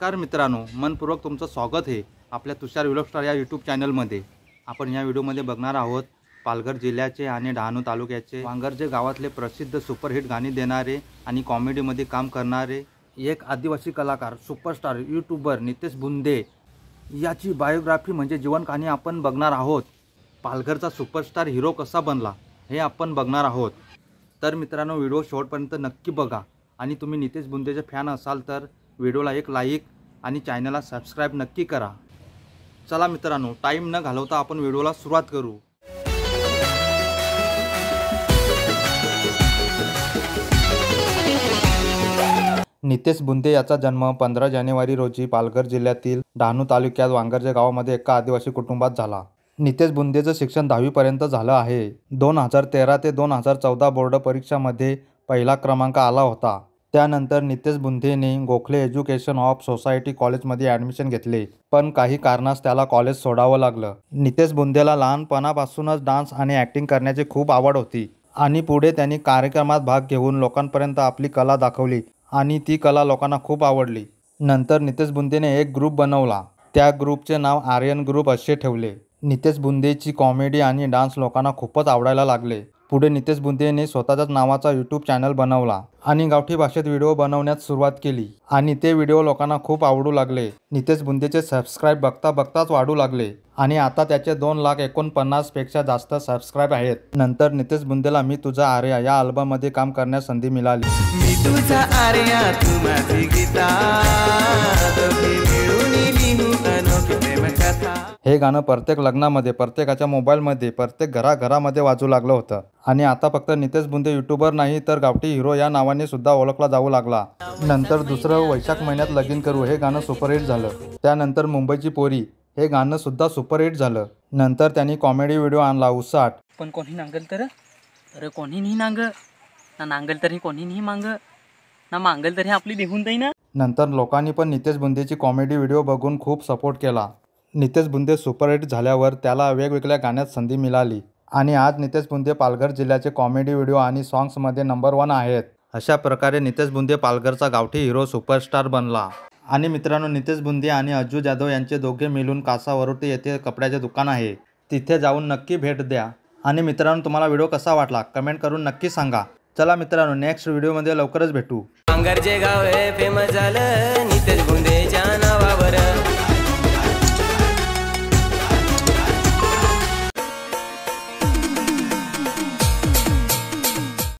नमस्कार मित्रांनो, मनपूर्वक तुमचं स्वागत आहे आपल्या तुषार व्लॉग स्टार या यूट्यूब चॅनलमध्ये। आपण या व्हिडिओमध्ये बघणार आहोत पालघर जिल्ह्याचे आणि डहाणू तालुक्याचे वांगरजे गावातले प्रसिद्ध सुपरहिट गाणी देणारे आणि कॉमेडीमध्ये काम करणारे एक आदिवासी कलाकार सुपरस्टार यूट्यूबर नितेश बुंदे याची बायोग्राफी म्हणजे जीवन कहाणी आपण बघणार आहोत। पालघरचा सुपरस्टार हिरो कसा बनला हे आपण बघणार आहोत। तर मित्रांनो, व्हिडिओ शेवटपर्यंत नक्की बघा आणि तुम्ही नितेश बुंदेचे फॅन असाल तर व्हिडिओला एक लाईक आणि चॅनलला सबस्क्राइब नक्की करा। चला मित्रांनो, टाइम न घालवता आपण व्हिडिओला सुरुवात करू। नितेश बुंदे याचा जन्म 15 जानेवारी रोजी पालघर जिल्ह्यातील डहाणू तालुक्यात वांगरजे गावामध्ये एका आदिवासी कुटुंबात झाला। नितेश बुंदेचं शिक्षण 10वी पर्यंत झालं आहे। 2013 ते 2014 बोर्ड परीक्षामध्ये पहिला क्रमांक आला होता। त्यानंतर नितेश बुंदेने गोखले एज्युकेशन ऑफ सोसायटी कॉलेजमध्ये ॲडमिशन घेतले, पण काही कारणास त्याला कॉलेज सोडावं लागलं। नितेश बुंदेला लहानपणापासूनच डान्स आणि ॲक्टिंग करण्याची खूप आवड होती आणि पुढे त्यांनी कार्यक्रमात भाग घेऊन लोकांपर्यंत आपली कला दाखवली आणि ती कला लोकांना खूप आवडली। नंतर नितेश बुंदेने एक ग्रुप बनवला, त्या ग्रुपचे नाव आर्यन ग्रुप असे ठेवले। नितेश बुंदेची कॉमेडी आणि डान्स लोकांना खूपच आवडायला लागले। पुढे नितेश बुंदेने स्वतःच्याच नावाचा यूट्यूब चॅनल बनवला आणि गावठी भाषेत व्हिडिओ बनवण्यास सुरुवात केली आणि ते व्हिडिओ लोकांना खूप आवडू लागले। नितेश बुंदेचे सबस्क्राईब बघता बघताच वाढू लागले आणि आता त्याचे 2,49,000 पेक्षा जास्त सबस्क्राईब आहेत। नंतर नितेश बुंदेला मी तुझा आर्या या अल्बममध्ये काम करण्यास संधी मिळाली। मी तुझा आर्या तू माझी गीता, दोघे मिळून लिहू अनोखी प्रेम कथा। हे गाणं प्रत्येक लग्नामध्ये, प्रत्येकाच्या मोबाईलमध्ये, प्रत्येक घराघरामध्ये वाजू लागलं होतं आणि आता फक्त नितेश बुंदे यूट्यूबर नाही तर गावठी हिरो या नावाने सुद्धा ओळखला जाऊ लागला। नंतर दुसरं वैशाख महिन्यात लगीन करू हे गाणं सुपरहिट झालं। त्यानंतर मुंबईची पोरी हे गाणं सुद्धा सुपरहिट झालं। नंतर त्यांनी कॉमेडी व्हिडिओ आणला उसाट। पण कोणी नांगल तर अरे कोणी नाही ना नांगल तरी कोणी नाही ना मांगल तरी आपली देऊन जाई ना। नंतर लोकांनी पण नितेश बुंदेची कॉमेडी व्हिडिओ बघून खूप सपोर्ट केला। नितेश बुंदे सुपरहिट झाल्यावर त्याला वेगवेगळ्या गाण्यात संधी मिळाली आणि आज नितेश बुंदे पालघर जिल्ह्याचे कॉमेडी व्हिडिओ आणि सॉंग्समध्ये नंबर 1 आहेत। अशा प्रकारे नितेश बुंदे पालघरचा गावठी हिरो सुपरस्टार बनला। आणि मित्रांनो, नितेश बुंदे आणि अज्जू जाधव यांचे दोघे मिळून कासावरोटी येथे कपड्याचे दुकान आहे, तिथे जाऊन नक्की भेट द्या। आणि मित्रांनो, तुम्हाला व्हिडिओ कसा वाटला कमेंट करून नक्की सांगा। चला मित्रांनो, नेक्स्ट व्हिडिओमध्ये लवकरच भेटू। वांगरजे गाव हे फेमस झालं नितेश बुंदेच्या